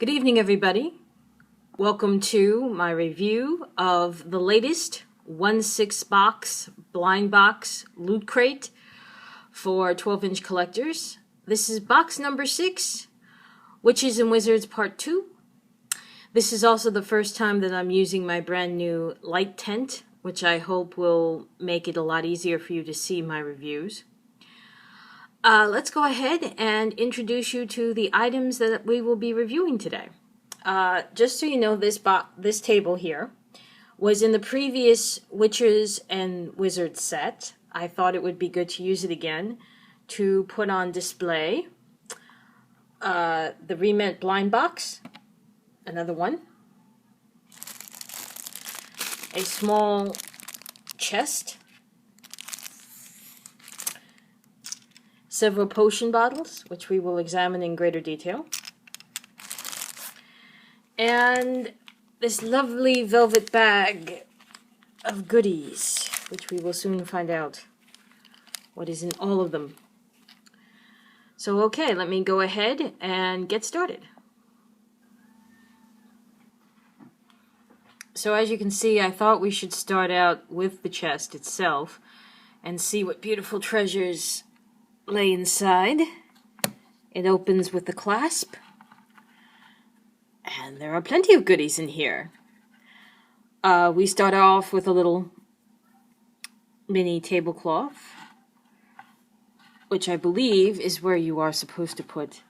Good evening, everybody. Welcome to my review of the latest 1/6 box blind box loot crate for 12-inch collectors. This is box number 6, Witches and Wizards Part 2. This is also the first time that I'm using my brand new light tent, which I hope will make it a lot easier for you to see my reviews. Let's go ahead and introduce you to the items that we will be reviewing today. Just so you know, this table here was in the previous Witches and Wizards set. I thought it would be good to use it again to put on display the Remint blind box, another one, a small chest, several potion bottles, which we will examine in greater detail, and this lovely velvet bag of goodies, which we will soon find out what is in all of them. So okay, let me go ahead and get started. So as you can see, I thought we should start out with the chest itself and see what beautiful treasures lay inside. It opens with the clasp, and there are plenty of goodies in here. We start off with a little mini tablecloth, which I believe is where you are supposed to put...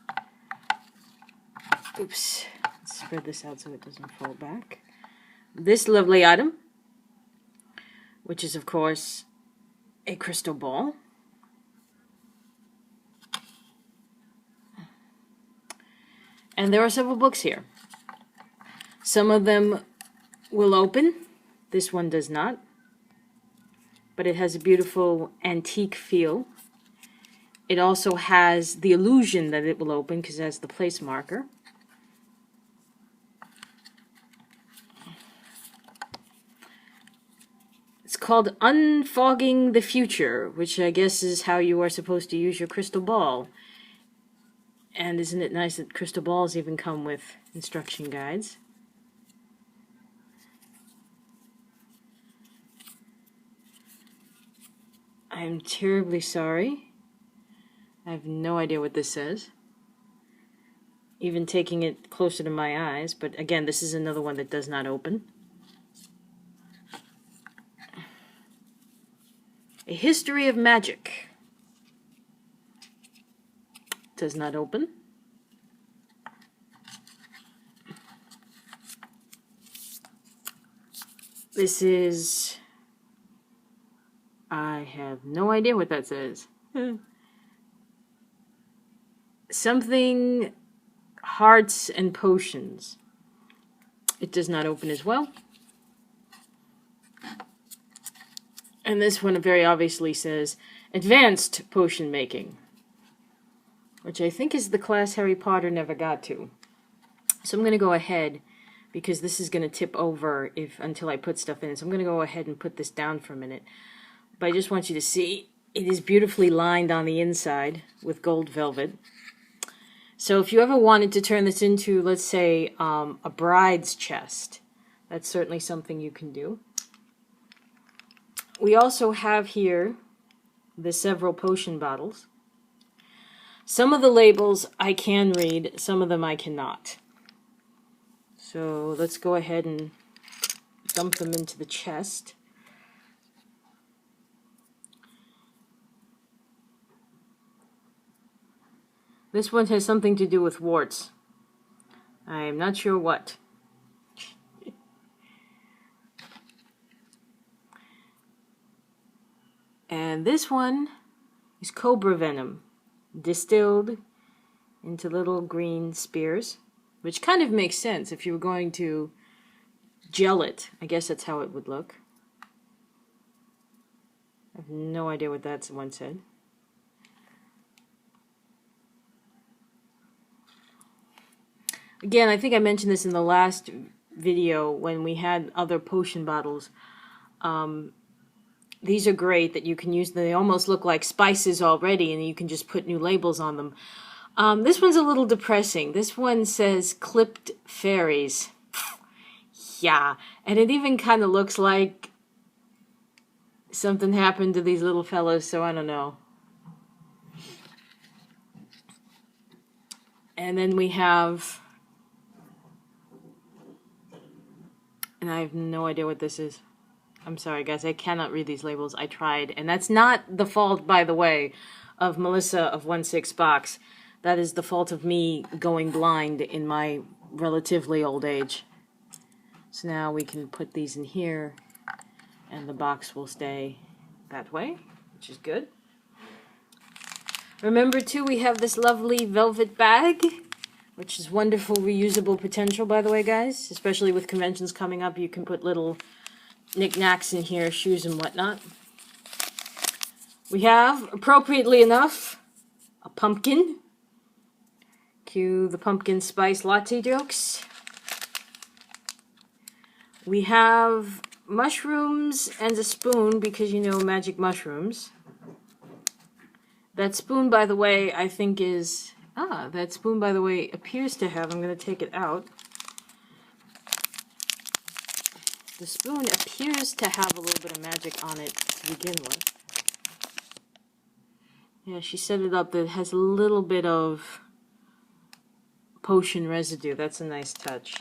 Oops, let's spread this out so it doesn't fall back. This lovely item, which is of course a crystal ball. And there are several books here. Some of them will open. This one does not. But it has a beautiful antique feel. It also has the illusion that it will open because it has the place marker. It's called Unfogging the Future, which I guess is how you are supposed to use your crystal ball. And isn't it nice that crystal balls even come with instruction guides? I'm terribly sorry. I have no idea what this says. Even taking it closer to my eyes, but again, this is another one that does not open. A History of Magic. Does not open. This is... I have no idea what that says. Something Hearts and Potions. It does not open as well. And this one very obviously says Advanced Potion Making, which I think is the class Harry Potter never got to. So I'm going to go ahead, because this is going to tip over until I put stuff in it. So I'm going to go ahead and put this down for a minute. But I just want you to see, it is beautifully lined on the inside with gold velvet. So if you ever wanted to turn this into, let's say, a bride's chest, that's certainly something you can do. We also have here the several potion bottles. Some of the labels I can read, some of them I cannot. So let's go ahead and dump them into the chest. This one has something to do with warts. I am not sure what. And this one is cobra venom, distilled into little green spears, which kind of makes sense if you were going to gel it. I guess that's how it would look. I have no idea what that one said. Again, I think I mentioned this in the last video when we had other potion bottles. These are great that you can use. They almost look like spices already, and you can just put new labels on them. This one's a little depressing. This one says clipped fairies. Yeah, and it even kind of looks like something happened to these little fellows, so I don't know. And then we have, and I have no idea what this is. I'm sorry, guys, I cannot read these labels. I tried, and that's not the fault, by the way, of Melissa of 16 Box. That is the fault of me going blind in my relatively old age. So now we can put these in here, and the box will stay that way, which is good. Remember, too, we have this lovely velvet bag, which is wonderful reusable potential, by the way, guys. Especially with conventions coming up, you can put little knickknacks in here, shoes and whatnot. We have, appropriately enough, a pumpkin. Cue the pumpkin spice latte jokes. We have mushrooms and a spoon, because you know magic mushrooms. That spoon, by the way, I think is... that spoon, by the way, appears to have... I'm going to take it out. The spoon appears to have a little bit of magic on it to begin with. Yeah, she set it up that it has a little bit of potion residue. That's a nice touch.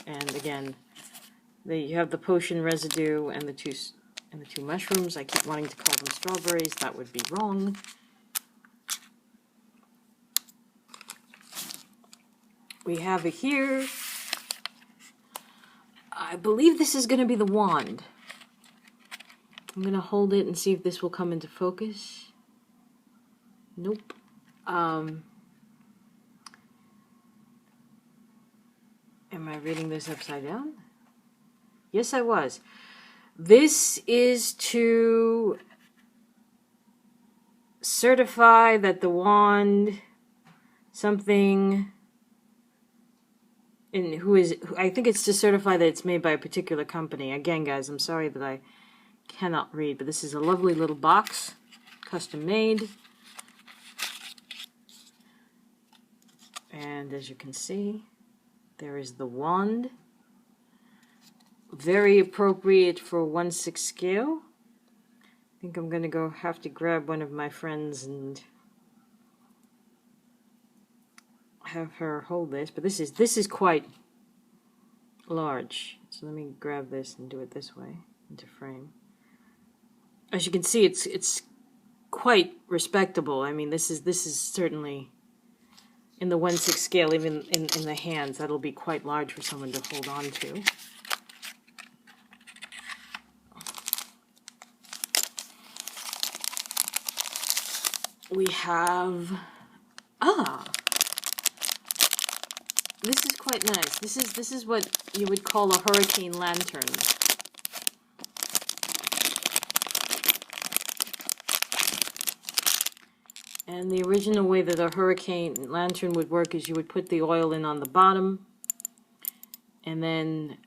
And again, you have the potion residue and the two mushrooms. I keep wanting to call them strawberries. That would be wrong. We have it here. I believe this is going to be the wand. I'm going to hold it and see if this will come into focus. Nope. Am I reading this upside down? Yes, I was. This is to certify that the wand, something... I think it's to certify that it's made by a particular company. Again, guys, I'm sorry that I cannot read, but this is a lovely little box, custom made. And as you can see, there is the wand. Very appropriate for 1/6 scale. I think I'm gonna have to grab one of my friends and have her hold this, but this is quite large. So let me grab this and do it this way into frame. As you can see, it's quite respectable. I mean, this is certainly in the 1/6 scale, even in the hands, that'll be quite large for someone to hold on to. We have this is quite nice. This is what you would call a hurricane lantern. And the original way that a hurricane lantern would work is you would put the oil in on the bottom, and then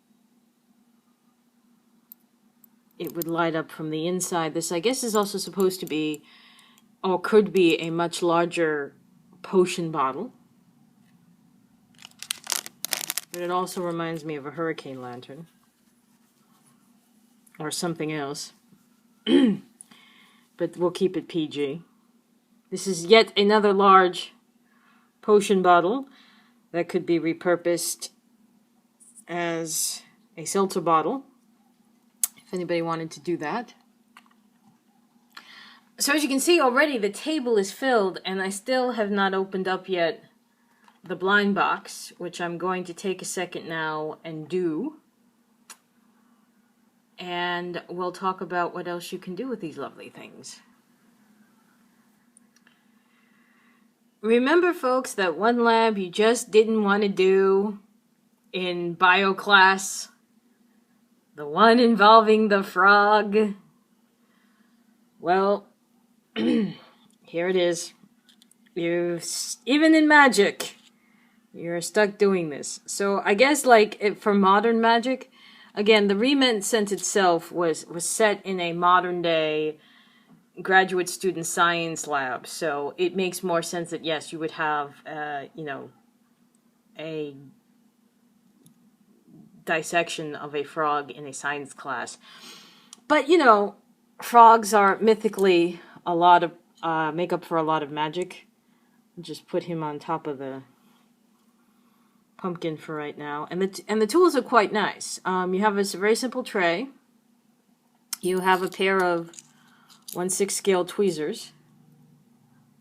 it would light up from the inside. This, I guess, is also supposed to be, or could be, a much larger potion bottle. But it also reminds me of a hurricane lantern. Or something else. But we'll keep it PG. This is yet another large potion bottle that could be repurposed as a seltzer bottle, if anybody wanted to do that. So as you can see already, the table is filled, and I still have not opened up yet the blind box, which I'm going to take a second now and do. And we'll talk about what else you can do with these lovely things. Remember, folks, that one lab you just didn't want to do in bio class? The one involving the frog? Well, here it is. Even in magic, you're stuck doing this. So I guess, like, for modern magic, again, the Rement Cent itself was set in a modern day graduate student science lab, so it makes more sense that yes, you would have, you know, a dissection of a frog in a science class. But you know, frogs are mythically a lot of make up for a lot of magic. Just put him on top of the pumpkin for right now, and the tools are quite nice. You have a very simple tray. You have a pair of 1/6 scale tweezers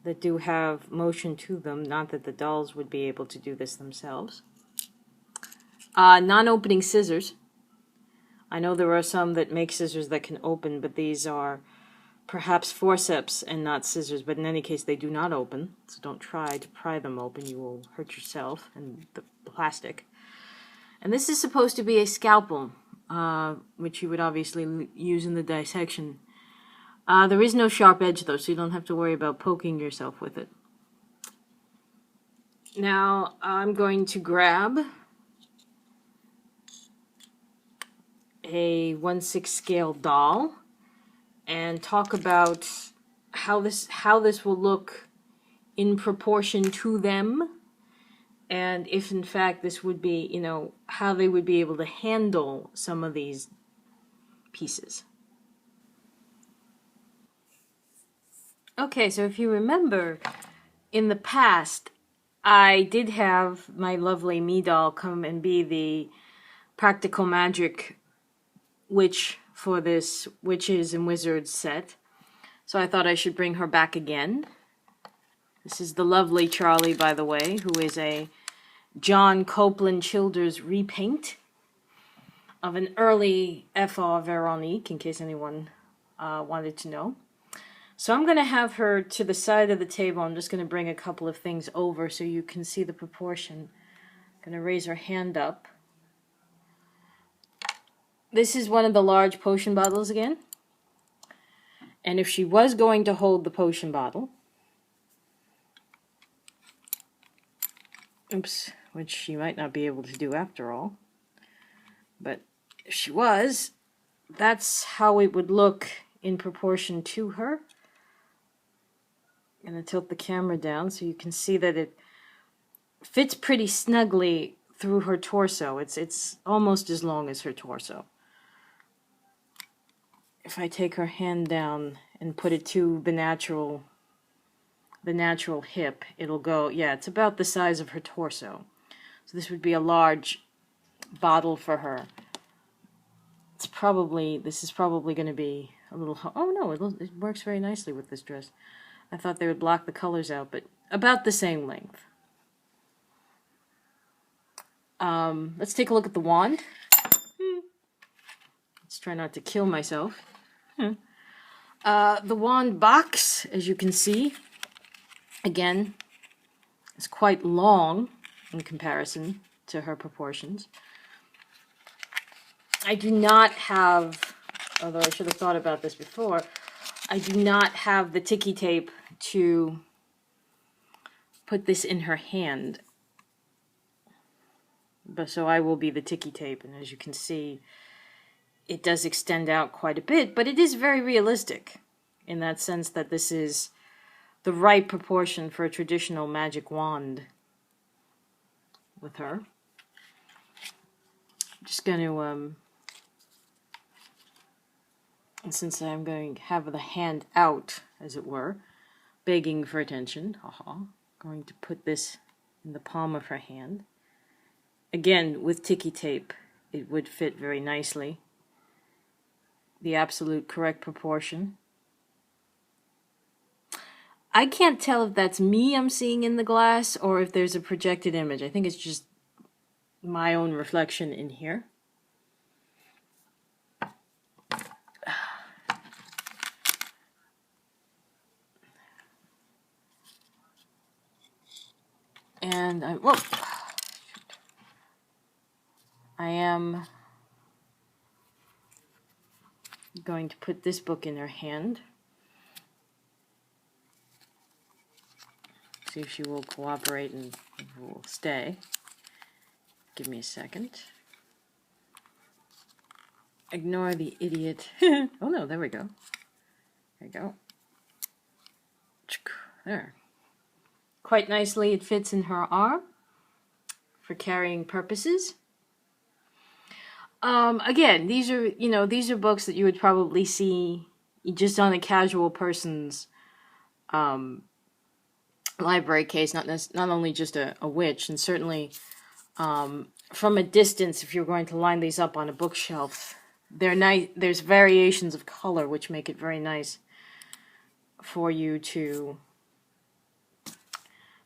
that do have motion to them. Not that the dolls would be able to do this themselves. Non-opening scissors. I know there are some that make scissors that can open, but these are perhaps forceps and not scissors, but in any case they do not open, so don't try to pry them open. You will hurt yourself and the plastic. And this is supposed to be a scalpel, which you would obviously use in the dissection. There is no sharp edge though, so you don't have to worry about poking yourself with it. Now I'm going to grab a 1/6 scale doll and talk about how this will look in proportion to them, and if in fact this would be, you know, how they would be able to handle some of these pieces. Okay, so if you remember, in the past, I did have my lovely me doll come and be the practical magic witch for this Witches and Wizards set. So I thought I should bring her back again. This is the lovely Charlie, by the way, who is a John Copeland Childers repaint of an early F.R. Veronique, in case anyone wanted to know. So I'm going to have her to the side of the table. I'm just going to bring a couple of things over so you can see the proportion. I'm going to raise her hand up. This is one of the large potion bottles again. And if she was going to hold the potion bottle, oops, which she might not be able to do after all, but if she was, that's how it would look in proportion to her. I'm going to tilt the camera down so you can see that it fits pretty snugly through her torso. It's almost as long as her torso. If I take her hand down and put it to the natural hip, it'll go, yeah, it's about the size of her torso. So this would be a large bottle for her. This is probably going to be a little, oh no, it works very nicely with this dress. I thought they would block the colors out, but about the same length. Let's take a look at the wand. Let's try not to kill myself. The wand box, as you can see, again, is quite long in comparison to her proportions. I do not have, although I should have thought about this before, I do not have the ticky tape to put this in her hand. But so I will be the ticky tape, and as you can see, it does extend out quite a bit, but it is very realistic in that sense that this is the right proportion for a traditional magic wand with her. I'm just going to, and since I'm going to have the hand out, as it were, begging for attention, going to put this in the palm of her hand. Again, with ticky tape, it would fit very nicely. The absolute correct proportion. I can't tell if that's me I'm seeing in the glass or if there's a projected image. I think it's just my own reflection in here. And I am going to put this book in her hand. See if she will cooperate and will stay. Give me a second. Ignore the idiot. Oh no, there we go. There you go. There. Quite nicely it fits in her arm for carrying purposes. Again, these are books that you would probably see just on a casual person's library case, not only just a witch, and certainly from a distance, if you're going to line these up on a bookshelf, they're nice. There's variations of color which make it very nice for you to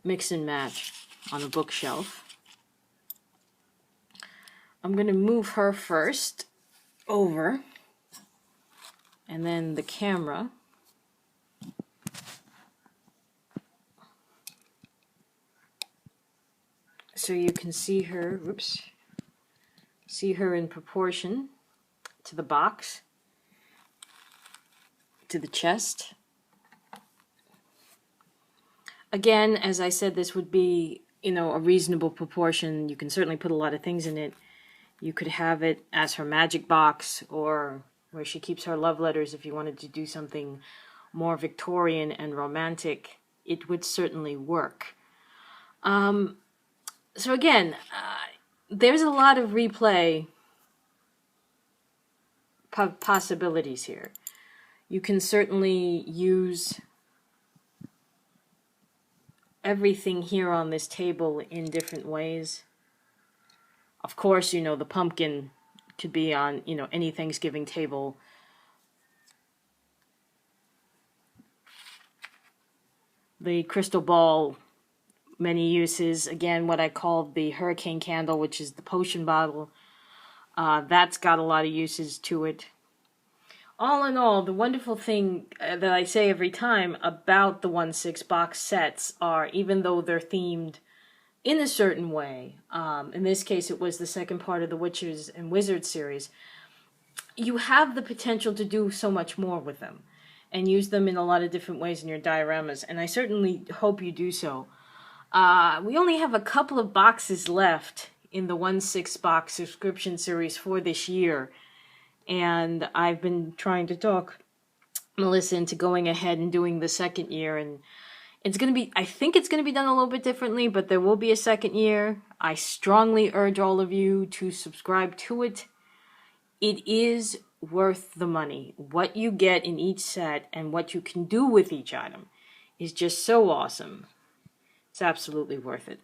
mix and match on a bookshelf. I'm going to move her first over, and then the camera. So you can see her, see her in proportion to the box, to the chest. Again, as I said, this would be, a reasonable proportion. You can certainly put a lot of things in it. You could have it as her magic box, or where she keeps her love letters if you wanted to do something more Victorian and romantic. It would certainly work. So again, there's a lot of replay possibilities here. You can certainly use everything here on this table in different ways. Of course, the pumpkin could be on, any Thanksgiving table. The crystal ball, many uses. Again, what I call the hurricane candle, which is the potion bottle. That's got a lot of uses to it. All in all, the wonderful thing that I say every time about the 1/6 box sets are, even though they're themed in a certain way, in this case it was the second part of the Witches and Wizards series, you have the potential to do so much more with them and use them in a lot of different ways in your dioramas, and I certainly hope you do so. We only have a couple of boxes left in the 1/6 box subscription series for this year, and I've been trying to talk Melissa into going ahead and doing the second year, and I think it's going to be done a little bit differently, but there will be a second year. I strongly urge all of you to subscribe to it. It is worth the money. What you get in each set and what you can do with each item is just so awesome. It's absolutely worth it.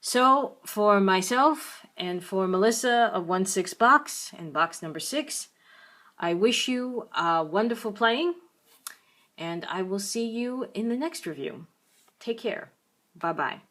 So, for myself and for Melissa of 1/6 box and box number 6, I wish you wonderful playing, and I will see you in the next review. Take care. Bye-bye.